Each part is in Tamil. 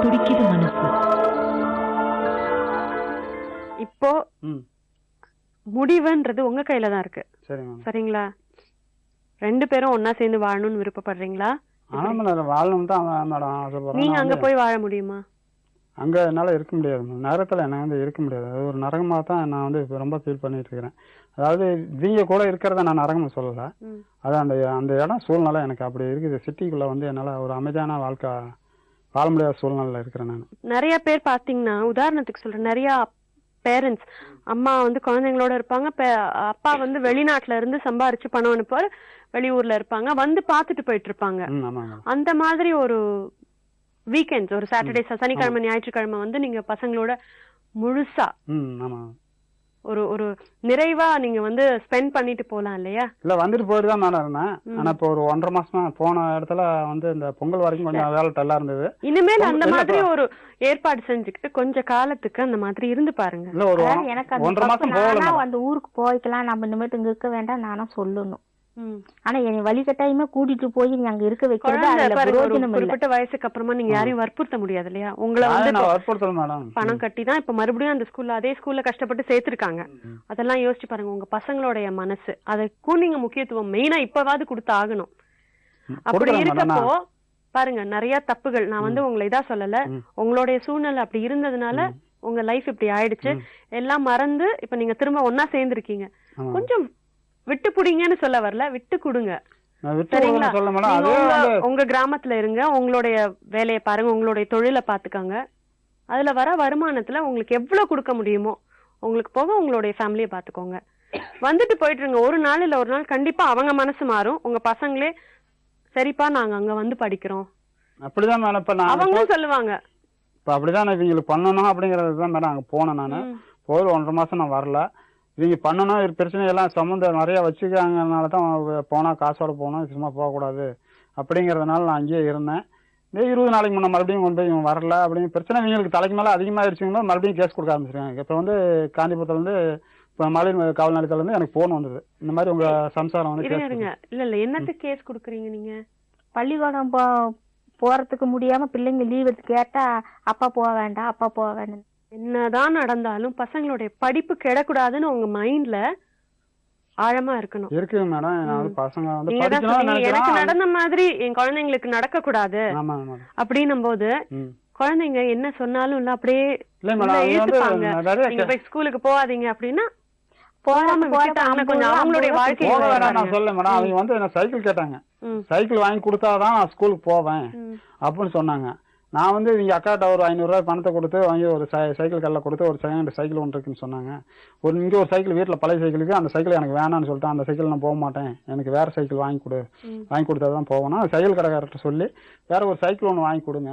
துடிக்குது மனசு. இப்போ முடிவுன்றது உங்க கையில தான் இருக்கு. சரிங்களா? 2 பேரும் ஒன்னா சேர்ந்து வாழணும்னு விருப்பப்படுறீங்களா? நீங்க அங்க போய் வாழ முடியுமா? அங்க என்னால இருக்க முடியாது. நரகத்துல என்ன வந்து இருக்க முடியாது. அது ஒரு நரகமா தான் நான் வந்து ரொம்ப ஃபீல் பண்ணிட்டு இருக்கிறேன். அதாவது இவங்க கூட இருக்கிறத நான் நரகம் சொல்லல. அது அந்த அந்த இடம் சூழ்நிலை எனக்கு அப்படி இருக்குது. சிட்டிக்குள்ள வந்து என்னால ஒரு அமைதியான வாழ்க்கை வாழ முடியாத சூழ்நிலையில இருக்கிறேன் நான். நிறைய பேர் பாத்தீங்கன்னா, உதாரணத்துக்கு சொல்றேன், நிறைய பேரண்ட்ஸ் அம்மா வந்து குழந்தைங்களோட இருப்பாங்க, அப்பா வந்து வெளிநாட்டுல இருந்து சம்பாரிச்சு பணம் அனுப்புவார், வெளியூர்ல இருப்பாங்க, வந்து பாத்துட்டு போயிட்டு இருப்பாங்க. அந்த மாதிரி ஒரு வீக்கெண்ட்ஸ், ஒரு சாட்டர்டே சனிக்கிழமை ஞாயிற்றுக்கிழமை வந்து நீங்க பசங்களோட முழுசா ஒரு ஒரு நிறைவா நீங்க வந்து ஸ்பெண்ட் பண்ணிட்டு போலாம் இல்லையா? இல்ல வந்துட்டு போயிட்டு தான் மேடம் இருந்தேன். ஆனா இப்போ ஒரு 1.5 மாசமா போன இடத்துல வந்து இந்த பொங்கல் வரைக்கும் கொஞ்சம் வேலை டல்லா இருந்தது. இனிமேல் அந்த மாதிரி ஒரு ஏற்பாடு செஞ்சுக்கிட்டு கொஞ்ச காலத்துக்கு அந்த மாதிரி இருந்து பாருங்க. இல்ல ஒரு 1.5 மாசம் போகலாம், அந்த ஊருக்கு போய்க்கலாம், நம்ம இனிமேட்டு இங்க இருக்க வேண்டாம் நானும் சொல்லணும். ஆனா என் வழிகட்டாயமா கூட்டிட்டு போய் நீ அங்க இருக்க வைக்கிறது குறிப்பிட்ட வயசுக்கு அப்புறமா நீங்க யாரையும் வற்புறுத்த முடியாது இல்லையா? உங்களை வந்து பணம் கட்டி தான் இப்ப மறுபடியும் அந்த ஸ்கூல்ல அதே ஸ்கூல்ல கஷ்டப்பட்டு சேர்த்திருக்காங்க. அதெல்லாம் யோசிச்சு பாருங்க. உங்க பசங்களுடைய மனசு, அதுக்கும் நீங்க முக்கியத்துவம் மெயினா இப்பவாது கொடுத்து ஆகணும். அப்படி இருக்கப்போ பாருங்க நிறைய தப்புகள், நான் வந்து உங்களை இதா சொல்லல, உங்களுடைய சூழ்நிலை அப்படி இருந்ததுனால உங்க லைஃப் இப்படி ஆயிடுச்சு. எல்லாம் மறந்து இப்ப நீங்க திரும்ப ஒன்னா சேர்ந்திருக்கீங்க. கொஞ்சம் விட்டு புடிங்கன்னு சொல்ல வரல, விட்டு கொடுங்க. சரிங்களா? உங்க கிராமத்துல இருங்க, உங்களுடைய வேலையை பாருங்க, உங்களுடைய தொழிலை பாத்துக்காங்க. அதுல வர வருமானத்துல உங்களுக்கு எவ்வளவு கொடுக்க முடியுமோ உங்களுக்கு போக உங்களுடைய ஃபேமிலியை பாத்துக்கோங்க. வந்துட்டு போயிட்டு இருங்க. ஒரு நாள் இல்ல ஒரு நாள் கண்டிப்பா அவங்க மனசு மாறும். உங்க பசங்களே சரிப்பா நாங்க அங்க வந்து படிக்கிறோம் அப்படிதான் அவங்களும் சொல்லுவாங்க. இப்ப அப்படிதான் இவங்களுக்கு பண்ணணும் அப்படிங்கறதுதான் மேடம் அங்க போனேன். நானு போய் 1.5 மாசம் நான் வரல. இவங்க பண்ணணும் பிரச்சனையெல்லாம் சம்மந்தம் நிறைய வச்சுக்காங்கனால தான் போனா காசோட போகணும், சும்மா போகக்கூடாது அப்படிங்கறதுனால நான் அங்கேயே இருந்தேன். 20 நாளைக்கு முன்ன மறுபடியும் கொண்டு போய் இவங்க வரல அப்படின்னு பிரச்சனை இவங்களுக்கு தலைக்கு மேல அதிகமாகிடுச்சுங்களோ மறுபடியும் கேஸ் கொடுக்க ஆரம்பிச்சிருக்காங்க. இப்ப வந்து காந்திபுரத்துல இருந்து இப்ப மலையின் காவல் நிலையத்துல இருந்து எனக்கு போன் வந்தது, இந்த மாதிரி உங்க சம்சாரம் வந்து இல்ல என்னத்துக்கு கேஸ் கொடுக்குறீங்க நீங்க? பள்ளிக்கூடம் போறதுக்கு முடியாம பிள்ளைங்க லீவ் எடுத்து கேட்டா அப்பா போக வேண்டாம் அப்பா போக வேண்டாம். என்னதான் நடந்தாலும் பசங்களுடைய படிப்பு கெடக்கூடாதுன்னு உங்க மைண்ட்ல ஆழமா இருக்கணும். இருக்கு மேடம். பசங்க வந்து எனக்கு நடந்த மாதிரி என் குழந்தைங்களுக்கு நடக்க கூடாது அப்படின்னும் போது குழந்தைங்க என்ன சொன்னாலும் இல்ல அப்படியே ஏத்துப்பாங்க. நீங்க போய் ஸ்கூலுக்கு போகாதீங்க அப்படின்னா போகாம விட்டுட்டாங்க. கொஞ்சம் அவங்களுடைய வாழ்க்கை நான் சொல்ல மேடம். அவங்க வந்து என்ன சைக்கிள் கேட்டாங்க, சைக்கிள் வாங்கி கொடுத்தாதான் நான் ஸ்கூலுக்கு போவேன் அப்படின்னு சொன்னாங்க. நான் வந்து இவங்க அக்காட்ட ஒரு 500 ரூபாய் பணத்தை கொடுத்து வாங்கி ஒரு சைக்கிள் கல்ல கொடுத்து ஒரு செகண்ட் சைக்கிள் ஒன்று இருக்குன்னு சொன்னாங்க. இங்கே ஒரு சைக்கிள் வீட்டில் பழைய சைக்கிளுக்கு அந்த சைக்கிள் எனக்கு வேணான்னு சொல்லிட்டு அந்த சைக்கிள் நான் போக மாட்டேன், எனக்கு வேற சைக்கிள் வாங்கி கொடுத்தாதான் போகணும். சைக்கிள் கடைக்காரர்கிட்ட சொல்லி வேற ஒரு சைக்கிள் ஒன்று வாங்கி கொடுங்க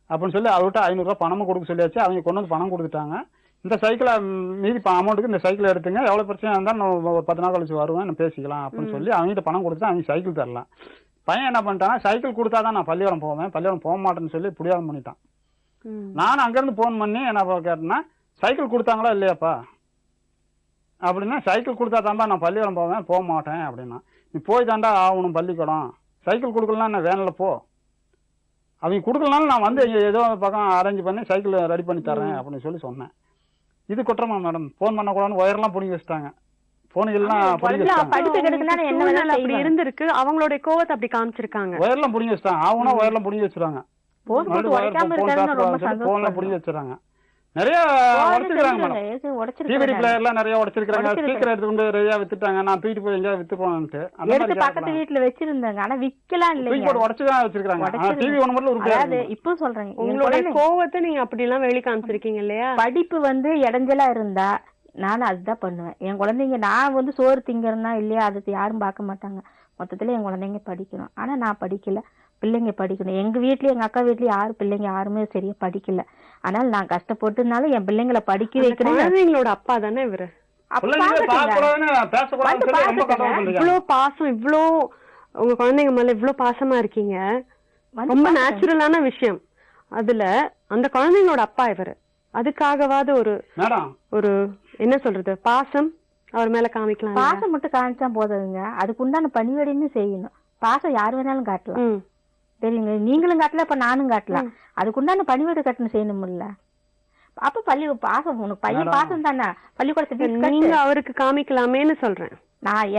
அப்படின்னு சொல்லி அவர்கிட்ட 500 ரூபாய் பணமும் கொடுக்க சொல்லியாச்சு. அவங்க கொண்டு வந்து பணம் கொடுத்துட்டாங்க. இந்த சைக்கிளை மீதி அமௌண்ட்டுக்கு இந்த சைக்கிள் எடுத்துங்க, எவ்வளவு பிரச்சனை இருந்தாலும் நான் ஒரு 10 நாள் கழிச்சு வருவேன், நான் பேசிக்கலாம் அப்படின்னு சொல்லி அவங்ககிட்ட பணம் கொடுத்துட்டு அவங்க சைக்கிள் தரலாம். பையன் என்ன பண்ணிட்டானா, சைக்கிள் கொடுத்தாதான் நான் பள்ளிக்கூடம் போவேன், பள்ளிக்கூடம் போக மாட்டேன்னு சொல்லி புரியாம பண்ணிட்டான். நானும் அங்கிருந்து போன் பண்ணி என்ன கேட்டேன்னா, சைக்கிள் கொடுத்தாங்களா இல்லையாப்பா அப்படின்னா, சைக்கிள் கொடுத்தா தான்பா நான் பள்ளிக்கூடம் போவேன், போக மாட்டேன் அப்படின்னா. நீ போய் தாண்டா ஆகணும் பள்ளிக்கூடம், சைக்கிள் கொடுக்கலாம் நான் வேனில் போ, அவங்க கொடுக்கலனாலும் நான் வந்து ஏதோ பக்கம் அரேஞ்ச் பண்ணி சைக்கிள் ரெடி பண்ணி தரேன் அப்படின்னு சொல்லி சொன்னேன். இது குற்றமா மேடம்? போன் பண்ணக்கூடாதுன்னு ஒயர்லாம் பிடிங்கி வச்சுட்டாங்க. இருந்திருக்கு, அவங்களுடைய கோவத்தை அப்படி காமிச்சிருக்காங்க. ஒயர்லாம் புடிங்கி வச்சுட்டாங்க. அவனா ஒயர்லாம் புடிங்கி வச்சிருக்காங்க, போன்ல புடிங்கி வச்சிருக்காங்க. நிறைய உடைச்சிருக்காங்க மேடம். டிவிடி பிளேயர்லாம் நிறைய உடைச்சிருக்காங்க. ஸ்பீக்கர் எடுத்து கொண்டு நிறைய வித்துட்டாங்க. நான் தூக்கிட்டு போய் எங்கேயாவது வித்து போனேன்ட்டு பக்கத்து வீட்டுல வச்சிருந்தாங்க. ஆனா விக்கலாம் இல்ல, உடச்சுதான் வச்சிருக்காங்க. டிவி ஒண்ணு மட்டும் உருப்படாது. இப்போ சொல்றேன், உங்களுடைய கோவத்தை நீங்க அப்படி எல்லாம் வெளி காமிச்சிருக்கீங்க இல்லையா? படிப்பு வந்து இடைஞ்சலா இருந்தா நானும் அதுதான் பண்ணுவேன். என் குழந்தைங்க நான் வந்து சோறு திங்கிறேன்னா இல்லையா அது யாரும் பார்க்க மாட்டாங்க. மொத்தத்துல என் குழந்தைங்க படிக்கணும். ஆனா நான் படிக்கல, பிள்ளைங்க படிக்கணும். எங்க வீட்லயும் எங்க அக்கா வீட்லயும் பிள்ளைங்க யாருமே சரியா படிக்கல. ஆனால் நான் கஷ்டப்பட்டுனாலும் என் பிள்ளைங்களை படிக்க வைக்கிறேன். குழந்தைங்களோட அப்பா தானே இவரு. இவ்வளவு பாசம், இவ்வளோ உங்க குழந்தைங்க மேல இவ்வளவு பாசமா இருக்கீங்க, ரொம்ப நேச்சுரலான விஷயம். அதுல அந்த குழந்தைங்களோட அப்பா இவரு. அதுக்காகவாது ஒரு என்ன சொல்றது, பாசம் அவர் மேல காமிக்கலாம். பாசம் மட்டும் காமிச்சா போதுங்க, அதுக்கு உண்டான பணிவிடைன்னு செய்யணும். பாசம் யார் வேணாலும் காட்டலாம். தெரியுங்க, நீங்களும் காட்டல, அப்ப நானும் காட்டலாம். அதுக்குண்டான பணிவிட கட்டணம் செய்யணும்ல. அப்ப பள்ளி பாசம், உனக்கு பையன் பாசம் தானே, பள்ளிக்கூடத்தை நீங்க அவருக்கு காமிக்கலாமேன்னு சொல்றேன். நான்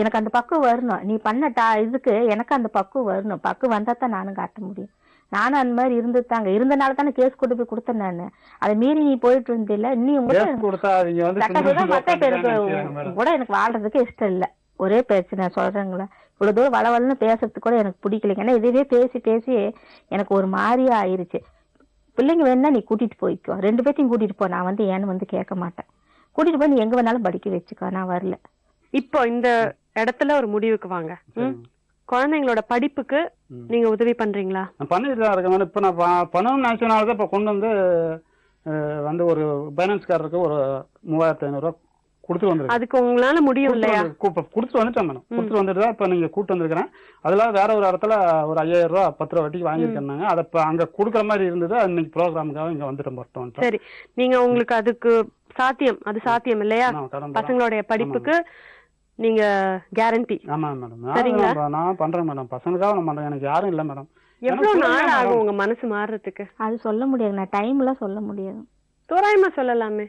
எனக்கு அந்த பக்குவம் வரணும். நீ பண்ண இதுக்கு எனக்கு அந்த பக்குவம் வரணும். பக்குவம் வந்தா தான் நானும் காட்ட முடியும். நானும் அந்த மாதிரி இருந்துட்டாங்க, இருந்தனால தானே கேஸ் கொண்டு போய் கொடுத்தேன் நானு. அதை மீறி நீ போயிட்டு இருந்தில்ல, நீ சட்டப்படி மத்த பேருக்கு கூட எனக்கு வாழ்றதுக்கு இஷ்டம் இல்ல. ஒரே பிரச்சனை சொல்றேங்களா, இவ்வளவு தூரம் வளவலன்னு பேசுறதுக்கு கூட எனக்கு பிடிக்கலைங்க. ஏன்னா இதுவே பேசி பேசி எனக்கு ஒரு மாதிரியா ஆயிருச்சு. பிள்ளைங்க வேணா நீ கூட்டிட்டு போய்க்கோ, 2 பேர்த்தையும் கூட்டிட்டு போ, நான் வந்து ஏன்னு வந்து கேட்க மாட்டேன். கூட்டிட்டு போய் நீ எங்க வேணாலும் படிக்க வச்சுக்கோ, நான் வரல. இப்போ இந்த இடத்துல ஒரு முடிவுக்கு வாங்க. குழந்தைங்களோட படிப்புக்கு நீங்க உதவி பண்றீங்களா? பண்ணிட்டு தான் இருக்கேன். இப்ப நான் பண்ணணும்னு நினைச்சனாலதான் இப்ப கொண்டு வந்து ஒரு பைனான்ஸ்காரருக்கு ஒரு 3500 ரூபாய் கொடுத்து வந்துருக்கேன். அதுக்கு உங்களால முடியும் இல்லையா? கொடுத்து வந்துட்டேன் மேடம். கொடுத்து வந்துட்டு தான் இப்ப நீங்க கூட்டு வந்திருக்கிறேன். அதுல வேற ஒரு இடத்துல ஒரு 5000 ரூபாய் 10 ரூபா வட்டிக்கு வாங்கியிருக்கேன். அதை அங்க கொடுக்குற மாதிரி இருந்தது. இன்னைக்கு ப்ரோக்ராமுக்காக இங்க வந்துட்டோம். சரி, நீங்க உங்களுக்கு அதுக்கு அது சாத்தியம் இல்லையா? பசங்களுடைய படிப்புக்கு நீங்க கேரண்டி? ஆமா மேடம், நான் பண்றேன் மேடம். பசங்களுக்காக நான் பண்றேன். எனக்கு யாரும் இல்ல மேடம். எவ்வளவு நாள் ஆகும் உங்க மனசு மாறுறதுக்கு? அது சொல்ல முடியாது, நான் டைம் எல்லாம் சொல்ல முடியாது. தோராயமா சொல்லலாமே.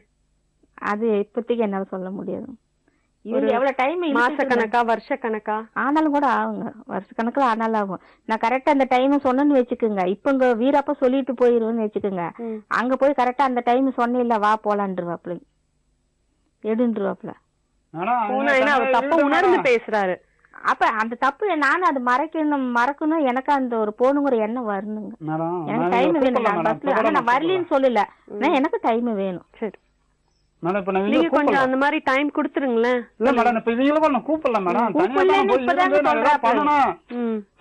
அது இப்போதைக்கு என்னால சொல்ல முடியாது. எவ்வளவு டைம், மாச கணக்கா வருஷ கணக்கா ஆனாலும் கூட ஆகுங்க. வருஷ கணக்குல ஆனாலும் ஆகும். நான் கரெக்டா அந்த டைம் சொன்னேன்னு வச்சுக்கோங்க. இப்ப இங்க வீரப்பா சொல்லிட்டு போயிருவேன்னு வச்சுக்கோங்க. அங்க போய் கரெக்டா அந்த டைம் சொன்ன வா போலான்ருவாப்ல, எடுன்றுவாப்ல. தப்பு உணர்ந்து பேசுறாரு. அப்ப அந்த தப்பு நானும் அது மறக்கணும். எனக்கு அந்த ஒரு போகணுங்கிற எண்ணம் வரணுங்க. எனக்கு டைம் வேணும். நான் வரலன்னு சொல்லல, எனக்கு டைம் வேணும். சரி, நீங்க கொஞ்சம் அந்த மாதிரி டைம் கொடுத்துருங்களேன். இல்ல மேடம், இப்ப இவங்களும் நான் கூப்பிடல மேடம்.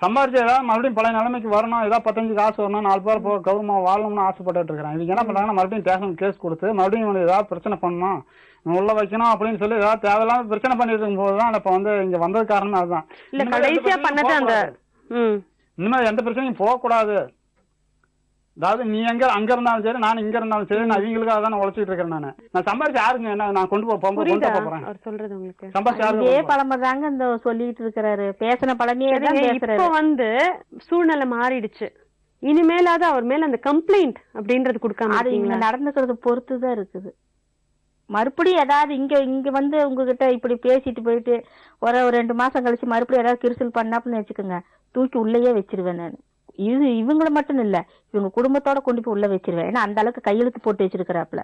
சம்பாரிச்சு ஏதாவது மறுபடியும் பழைய நிலைமைக்கு வரணும், ஏதாவது 15 காசு வரணும், 4 பேர் கௌரவமா வாழணும்னு ஆசைப்பட்டு இருக்கிறேன். இவங்க என்ன பண்றாங்கன்னா மறுபடியும் ஸ்டேஷன் கேஸ் கொடுத்து மறுபடியும் ஏதாவது பிரச்சனை பண்ணணும், உள்ள வைக்கணும் அப்படின்னு சொல்லி ஏதாவது தேவையில்லாம பிரச்சனை பண்ணிட்டு இருக்கும் போதுதான் இப்ப வந்து இங்க வந்தது காரணம் அதுதான். இல்ல கடைசியா பண்ணது அந்த இனிமேல் எந்த பிரச்சனையும் போகக்கூடாது. அதாவது நீ அங்க இருந்தாலும் சரி, நான் இங்க இருந்தாலும் சரி, நான் இவங்களுக்காக தான் உழைச்சிட்டு இருக்கேன். நான் சம்பாதிச்சு யாருங்க என்ன நான் கொண்டு போறேன் சொல்றது உங்களுக்கு இதே பழமதாங்க இந்த சொல்லிட்டு இருக்கிறாரு. பேசின பழமையே இப்ப வந்து சூழ்நிலை மாறிடுச்சு. இனிமேலாவது அவர் மேல அந்த கம்ப்ளைண்ட் அப்படின்றது கொடுக்காம அது இங்க நடந்துக்கிறது பொறுத்துதான் இருக்குது. மறுபடியும் ஏதாவது இங்க வந்து உங்ககிட்ட இப்படி பேசிட்டு போயிட்டு ஒரு 2 மாசம் கழிச்சு மறுபடியும் ஏதாவது கிரிசல் பண்ணாப்புன்னு வச்சுக்கோங்க, தூக்கி உள்ளேயே வச்சிருவேன் நான். இவங்கள மட்டும் இல்ல, இவங்க குடும்பத்தோட கொண்டு போய் உள்ள வச்சிருவேன். ஏன்னா அந்த அளவுக்கு கையெழுத்து போட்டு வச்சிருக்கிறாப்புல.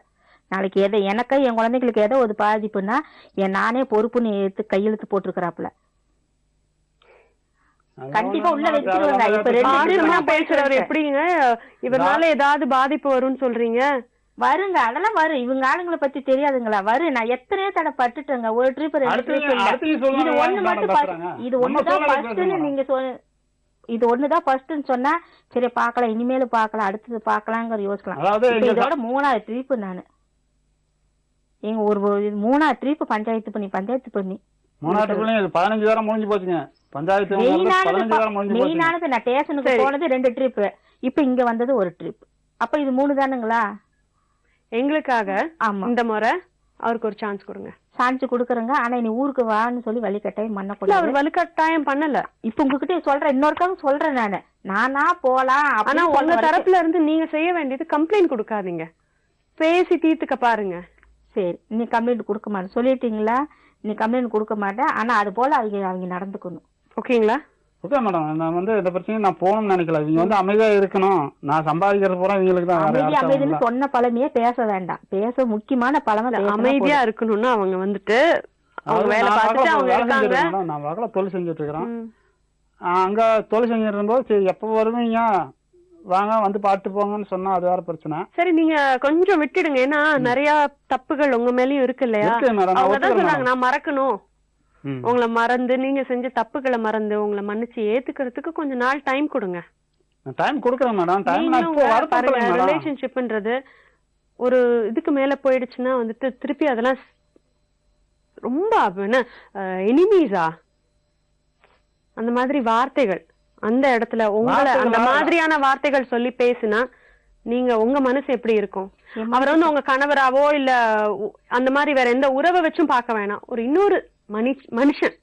நாளைக்கு எனக்கு என் குழந்தைங்களுக்கு ஏதோ ஒரு பாதிப்புன்னா நானே பொறுப்புன்னு எடுத்து கையெழுத்து போட்டிருக்கிறாப்புல. கண்டிப்பா உள்ள வச்சிருவாங்க. இப்ப 2 பேசுறவர் எப்படிங்க இவரால ஏதாவது பாதிப்பு வரும்னு சொல்றீங்க? வருங்க, அதெல்லாம் வரும். இவங்க ஆளுங்களை பத்தி தெரியாதுங்களா? வரும். நான் எத்தனையோ தடவை பட்டுட்டேங்க. ஒரு ட்ரிப் 2 ட்ரிப் இல்ல. இது ஒண்ணு மட்டும், இது ஒண்ணுதான் ஃபர்ஸ்ட்னு நீங்க இது ஒண்ணுதான் ஃபர்ஸ்ட்னு சொன்னா சரி பாக்கலாம், இனிமேல பாக்கலாம், அடுத்தது பாக்கலாங்கிற யோசிக்கலாம். இதோட 3ஆவது ட்ரிப் நானு. எங்க ஒரு 3ஆவது ட்ரிப் பஞ்சாயத்து பண்ணி 15 வாரம் முடிஞ்சு போச்சுங்க. பஞ்சாயத்து மெயினானது நான் ஸ்டேஷனுக்கு போனது 2 ட்ரிப். இப்ப இங்க வந்தது ஒரு ட்ரிப். அப்ப இது 3 தானுங்களா? எங்களுக்காக இந்த முறை அவருக்கு ஒரு சான்ஸ் கொடுங்க. சான்ஸ் கொடுக்குறேங்க. ஆனா நீ ஊருக்கு வான்னு சொல்லி வழிகட்டாயம் பண்ணக்கூடாது. அவர் வழிகட்டாயம் பண்ணல. இப்ப உங்ககிட்ட சொல்றேன், இன்னொருக்காக சொல்றேன் நானா போலாம். ஆனா உங்க தரப்புல இருந்து நீங்க செய்ய வேண்டியது கம்ப்ளைண்ட் கொடுக்காதீங்க, பேசி தீர்த்துக்க பாருங்க. சரி, நீ கம்ப்ளைண்ட் கொடுக்க மாட்டேன் சொல்லிட்டீங்களா? நீ கம்ப்ளைண்ட் கொடுக்க மாட்டேன். ஆனா அது போல அவங்க நடந்துக்கணும். ஓகேங்களா? ஓகே மேடம், நான் வந்து இந்த பிரச்சனையும் நான் போகணும்னு நினைக்கல. இவங்க வந்து அமைதியா இருக்கணும். நான் சம்பாதிக்கிறது போற இவங்களுக்கு தான். அமைதின்னு சொன்ன பழமையே பேச வேண்டாம். பேச முக்கியமான பழமை அமைதியா இருக்கணும்னா அவங்க வந்துட்டு அவங்க வேலை பார்த்துட்டு அவங்க இருக்காங்க. நான் வகல தொழில் செஞ்சுட்டு இருக்கிறேன். அங்க தொழில் செஞ்சுட்டு இருக்கும்போது சரி எப்ப வருவீங்க வாங்க வந்து பாட்டு போங்கன்னு சொன்னா அது வேற பிரச்சனை. சரி, நீங்க கொஞ்சம் விட்டுடுங்க. ஏன்னா நிறைய தப்புகள் உங்க மேலயும் இருக்கு இல்லையா? அவங்கதான் சொல்றாங்க நான் மறக்கணும். உங்களை மறந்து நீங்க செஞ்ச தப்புகளை மறந்து உங்களை மன்னிச்சு ஏத்துக்கிறதுக்கு கொஞ்சம் நாள் டைம் கொடுங்க. டைம் கொடுக்குறேன் மேடம். பாருங்க, ரிலேஷன்ஷிப்ன்றது ஒரு இதுக்கு மேல போயிடுச்சுன்னா வந்துட்டு திருப்பி அதெல்லாம் ரொம்ப என்ன எனிமீஸா அந்த மாதிரி வார்த்தைகள் அந்த இடத்துல உங்களை அந்த மாதிரியான வார்த்தைகள் சொல்லி பேசுனா நீங்க உங்க மனசு எப்படி இருக்கும்? அவர் வந்து உங்க கணவராவோ இல்ல அந்த மாதிரி வேற எந்த உறவை வச்சும் பார்க்க வேணாம். ஒரு இன்னொரு மனுஷன்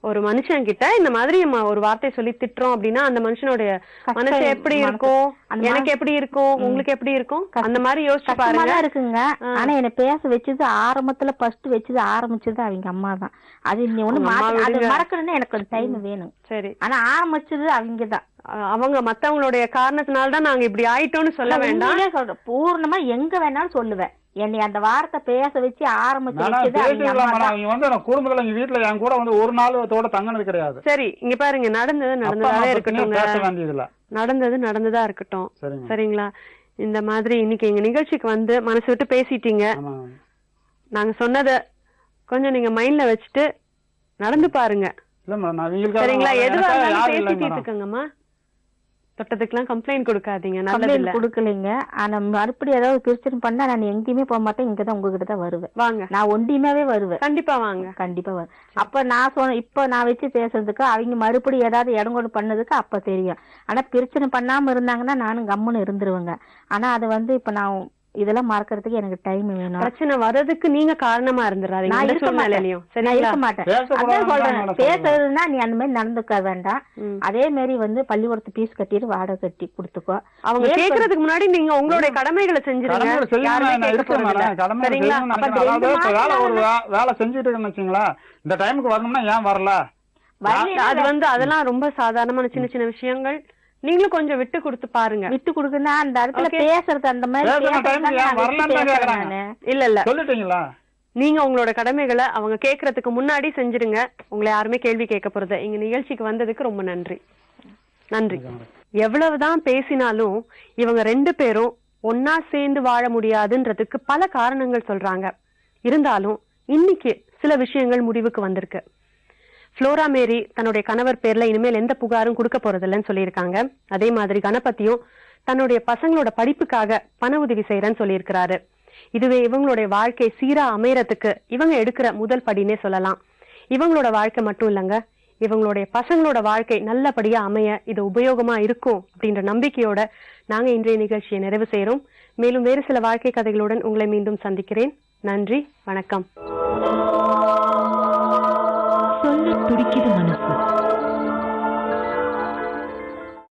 ஒரு மனுஷன் கிட்ட இந்த மாதிரி ஒரு வார்த்தை சொல்லி திட்டுறோம் அப்படின்னா அந்த மனுஷனுடைய மனசு எப்படி இருக்கும், எனக்கு எப்படி இருக்கும், உங்களுக்கு எப்படி இருக்கும், அந்த மாதிரி யோசிச்சு பாருங்க. இருக்குங்க. ஆனா என்ன பேச வச்சது ஆரம்பத்துல ஃபர்ஸ்ட் வச்சது ஆரம்பிச்சது அவங்க அம்மா தான். அது நீ ஒண்ணு மறக்கணும்னா எனக்கு ஒரு டைம் வேணும். சரி. ஆனா ஆரம்பிச்சது அவங்கதான். அவங்க மத்தவங்களுடைய காரணத்தினால்தான் நாங்க இப்படி ஆயிட்டோம்னு சொல்ல வேண்டாம். சொல்றேன், பூர்ணமா எங்க வேணாலும் சொல்லுவேன். என்னை அந்த வார்த்தை பேச வச்சு ஆரம்பிச்சு குடும்பத்துல எங்க வீட்டுல என் கூட வந்து ஒரு நாளோட தங்கினது கிடையாது. சரி, இங்க பாருங்க, நடந்ததே இருக்கட்டும், நடந்ததா இருக்கட்டும். சரிங்களா? இந்த மாதிரி இன்னைக்கு எங்க நிகழ்ச்சிக்கு வந்து மனசு விட்டு பேசிட்டீங்க. நாங்க சொன்னத கொஞ்சம் நீங்க மைண்ட்ல வச்சுட்டு நடந்து பாருங்க. சரிங்களா? எதுவா இருந்தாலும் பேசி தீர்த்துக்கங்கம்மா. தொட்டதுக்கெல்லாம் கம்ப்ளைண்ட் கொடுக்காதீங்க. நல்லது கொடுக்கலீங்க. ஆனா மறுபடியும் ஏதாவது பிரச்சனை பண்ணா நான் எங்கேயுமே போக மாட்டேன். இங்கதான் உங்ககிட்ட தான் வருவேன். வாங்க, நான் ஒண்டியுமாவே வருவேன். கண்டிப்பா வாங்க, கண்டிப்பா வரும். அப்ப நான் சொன்ன இப்ப நான் வச்சு பேசுறதுக்கு அவங்க மறுபடியும் ஏதாவது இடங்கொண்டு பண்ணதுக்கு அப்ப தெரியும். ஆனா பிரச்சனை பண்ணாம இருந்தாங்கன்னா நானும் கம்முன்னு இருந்துருவேங்க. ஆனா அது வந்து இப்ப நான் இதெல்லாம் மறக்கிறதுக்கு எனக்கு டைம் வேணும். பிரச்சனை வர்றதுக்கு நீங்க காரணமா இருந்துறாதீங்க. நான் இருக்க மாட்டேன். அதான் சொல்றேன், பேசுறதுன்னா நீ அந்த மாதிரி நடந்துக்க வேண்டாம். அதே மாதிரி வந்து பள்ளிக்கூடத்து பீஸ் கட்டிட்டு வாடகை கட்டி கொடுத்துக்கோ. அவங்க கேக்குறதுக்கு முன்னாடி நீங்க உங்களுடைய கடமைகளை செஞ்சிருங்க. வேலை செஞ்சுட்டு இருக்குன்னு வச்சுங்களா, இந்த டைமுக்கு வரணும்னா ஏன் வரல? அது வந்து அதெல்லாம் ரொம்ப சாதாரணமான சின்ன சின்ன விஷயங்கள். நீங்களும் கொஞ்சம் விட்டு கொடுத்து பாருங்க. விட்டு கொடுக்குன்னா அந்த இடத்துல பேசுறது அந்த மாதிரி இல்ல சொல்லிட்டீங்களா? நீங்க உங்களோட கடமைகளை அவங்க கேக்குறதுக்கு முன்னாடி செஞ்சிருங்க. உங்களை யாருமே கேள்வி கேட்க போறது. எங்க நிகழ்ச்சிக்கு வந்ததுக்கு ரொம்ப நன்றி. நன்றி. எவ்வளவுதான் பேசினாலும் இவங்க 2 பேரும் ஒன்னா சேர்ந்து வாழ முடியாதுன்றதுக்கு பல காரணங்கள் சொல்றாங்க. இருந்தாலும் இன்னைக்கு சில விஷயங்கள் முடிவுக்கு வந்திருக்கு. புளோரா மேரி தன்னுடைய கணவர் பேர்ல இனிமேல் எந்த புகாரும் கொடுக்க போறதில்லைன்னு சொல்லியிருக்காங்க. அதே மாதிரி கணபதியும் தன்னுடைய பசங்களோட படிப்புக்காக பண உதவி செய்யறேன்னு சொல்லியிருக்கிறாரு. இதுவே இவங்களுடைய வாழ்க்கை சீரா அமையறதுக்கு இவங்க எடுக்கிற முதல் படினே சொல்லலாம். இவங்களோட வாழ்க்கை மட்டும் இல்லைங்க, இவங்களுடைய பசங்களோட வாழ்க்கை நல்லபடியா அமைய இது உபயோகமா இருக்கும் அப்படின்ற நம்பிக்கையோட நாங்க இன்றைய நிகழ்ச்சியை நிறைவு செய்யறோம். மேலும் வேறு சில வாழ்க்கை கதைகளுடன் உங்களை மீண்டும் சந்திக்கிறேன். நன்றி, வணக்கம். சொல்ல துடிக்குது மனசு.